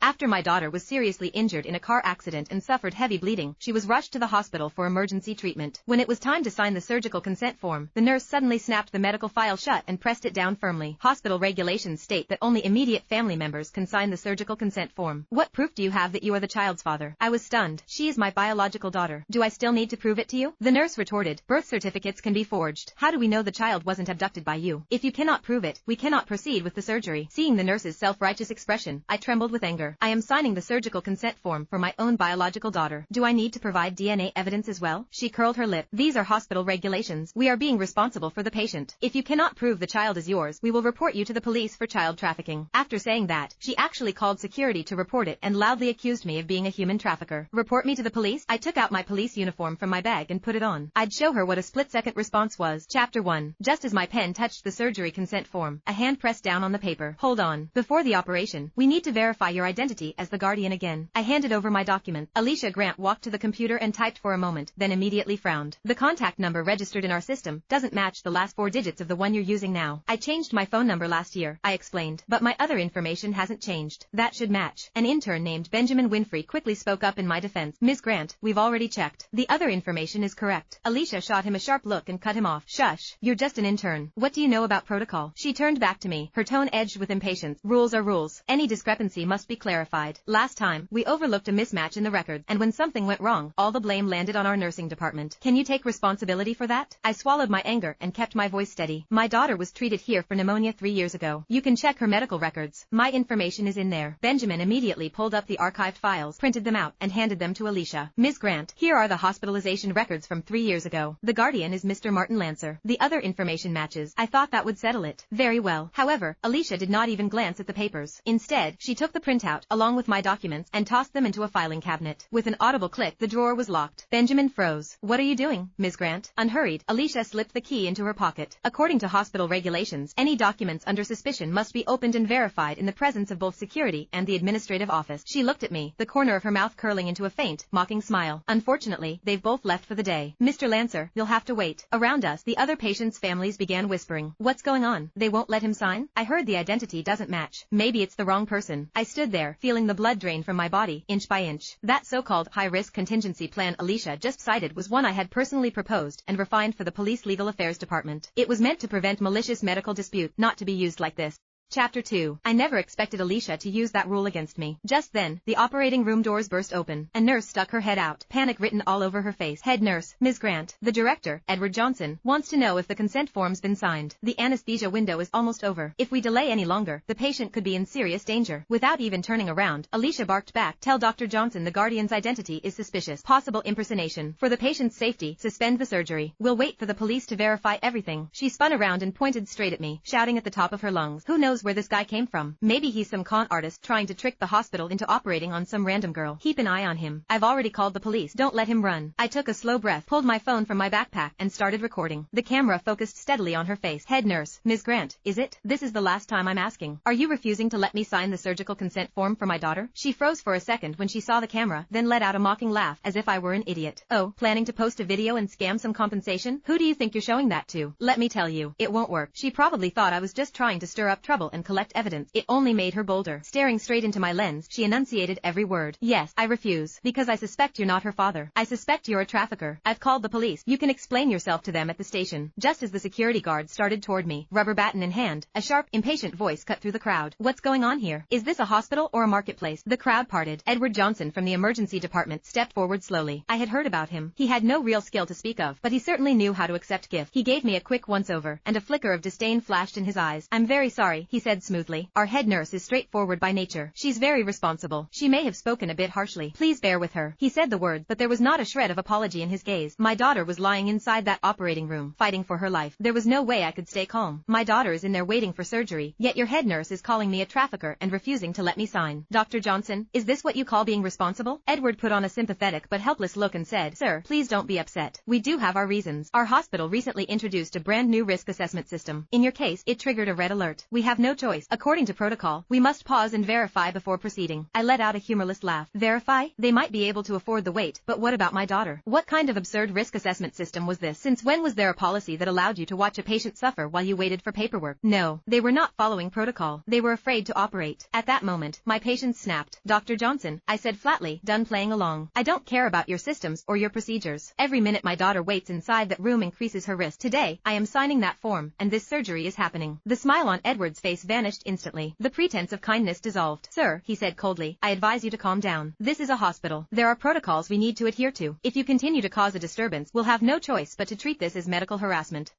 After my daughter was seriously injured in a car accident and suffered heavy bleeding, she was rushed to the hospital for emergency treatment. When it was time to sign the surgical consent form, the nurse suddenly snapped the medical file shut and pressed it down firmly. Hospital regulations state that only immediate family members can sign the surgical consent form. What proof do you have that you are the child's father? I was stunned. She is my biological daughter. Do I still need to prove it to you? The nurse retorted, birth certificates can be forged. How do we know the child wasn't abducted by you? If you cannot prove it, we cannot proceed with the surgery. Seeing the nurse's self-righteous expression, I trembled with anger. I am signing the surgical consent form for my own biological daughter. Do I need to provide DNA evidence as well? She curled her lip. These are hospital regulations. We are being responsible for the patient. If you cannot prove the child is yours, we will report you to the police for child trafficking. After saying that, she actually called security to report it and loudly accused me of being a human trafficker. Report me to the police? I took out my police uniform from my bag and put it on. I'd show her what a split-second response was. Chapter 1. Just as my pen touched the surgery consent form, a hand pressed down on the paper. Hold on. Before the operation, we need to verify your identity as the guardian again. I handed over my document. Alicia Grant walked to the computer and typed for a moment, then immediately frowned. The contact number registered in our system doesn't match the last 4 digits of the one you're using now. I changed my phone number last year, I explained, but my other information hasn't changed. That should match. An intern named Benjamin Winfrey quickly spoke up in my defense. Ms. Grant, we've already checked. The other information is correct. Alicia shot him a sharp look and cut him off. Shush. You're just an intern. What do you know about protocol? She turned back to me, her tone edged with impatience. Rules are rules. Any discrepancy must be clarified. Last time, we overlooked a mismatch in the records, and when something went wrong, all the blame landed on our nursing department. Can you take responsibility for that? I swallowed my anger and kept my voice steady. My daughter was treated here for pneumonia 3 years ago. You can check her medical records. My information is in there. Benjamin immediately pulled up the archived files, printed them out, and handed them to Alicia. Ms. Grant, here are the hospitalization records from 3 years ago. The guardian is Mr. Martin Lancer. The other information matches. I thought that would settle it. Very well. However, Alicia did not even glance at the papers. Instead, she took the printout, along with my documents, and tossed them into a filing cabinet. With an audible click, the drawer was locked. Benjamin froze. What are you doing, Ms. Grant? Unhurried, Alicia slipped the key into her pocket. According to hospital regulations, any documents under suspicion must be opened and verified in the presence of both security and the administrative office. She looked at me, the corner of her mouth curling into a faint, mocking smile. Unfortunately, they've both left for the day. Mr. Lancer, you'll have to wait. Around us, the other patients' families began whispering. What's going on? They won't let him sign? I heard the identity doesn't match. Maybe it's the wrong person. I stood there, feeling the blood drain from my body, inch by inch. That so-called high-risk contingency plan Alicia just cited was one I had personally proposed and refined for the police legal affairs department. It was meant to prevent malicious medical dispute, not to be used like this. Chapter 2. I never expected Alicia to use that rule against me. Just then, the operating room doors burst open. A nurse stuck her head out, panic written all over her face. Head nurse, Ms. Grant, the director, Edward Johnson, wants to know if the consent form's been signed. The anesthesia window is almost over. If we delay any longer, the patient could be in serious danger. Without even turning around, Alicia barked back. Tell Dr. Johnson the guardian's identity is suspicious. Possible impersonation. For the patient's safety, suspend the surgery. We'll wait for the police to verify everything. She spun around and pointed straight at me, shouting at the top of her lungs. Who knows where this guy came from? Maybe he's some con artist trying to trick the hospital into operating on some random girl. Keep an eye on him. I've already called the police. Don't let him run. I took a slow breath, pulled my phone from my backpack, and started recording. The camera focused steadily on her face. Head nurse, Ms. Grant, is it? This is the last time I'm asking. Are you refusing to let me sign the surgical consent form for my daughter? She froze for a second when she saw the camera, then let out a mocking laugh as if I were an idiot. Oh, planning to post a video and scam some compensation? Who do you think you're showing that to? Let me tell you, it won't work. She probably thought I was just trying to stir up trouble and collect evidence. It only made her bolder. Staring straight into my lens, she enunciated every word. Yes, I refuse. Because I suspect you're not her father. I suspect you're a trafficker. I've called the police. You can explain yourself to them at the station. Just as the security guard started toward me, rubber baton in hand, a sharp, impatient voice cut through the crowd. What's going on here? Is this a hospital or a marketplace? The crowd parted. Edward Johnson from the emergency department stepped forward slowly. I had heard about him. He had no real skill to speak of, but he certainly knew how to accept gift. He gave me a quick once-over, and a flicker of disdain flashed in his eyes. I'm very sorry, he said smoothly. Our head nurse is straightforward by nature. She's very responsible. She may have spoken a bit harshly. Please bear with her. He said the words, but there was not a shred of apology in his gaze. My daughter was lying inside that operating room, fighting for her life. There was no way I could stay calm. My daughter is in there waiting for surgery, yet your head nurse is calling me a trafficker and refusing to let me sign. Dr. Johnson, is this what you call being responsible? Edward put on a sympathetic but helpless look and said, Sir, please don't be upset. We do have our reasons. Our hospital recently introduced a brand new risk assessment system. In your case, it triggered a red alert. We have no choice. According to protocol, we must pause and verify before proceeding. I let out a humorless laugh. Verify? They might be able to afford the wait, but what about my daughter? What kind of absurd risk assessment system was this? Since when was there a policy that allowed you to watch a patient suffer while you waited for paperwork? No, they were not following protocol. They were afraid to operate. At that moment, my patience snapped. Dr. Johnson, I said flatly, done playing along. I don't care about your systems or your procedures. Every minute my daughter waits inside that room increases her risk. Today, I am signing that form, and this surgery is happening. The smile on Edward's face vanished instantly. The pretense of kindness dissolved. Sir, he said coldly, I advise you to calm down. This is a hospital. There are protocols we need to adhere to. If you continue to cause a disturbance, we'll have no choice but to treat this as medical harassment.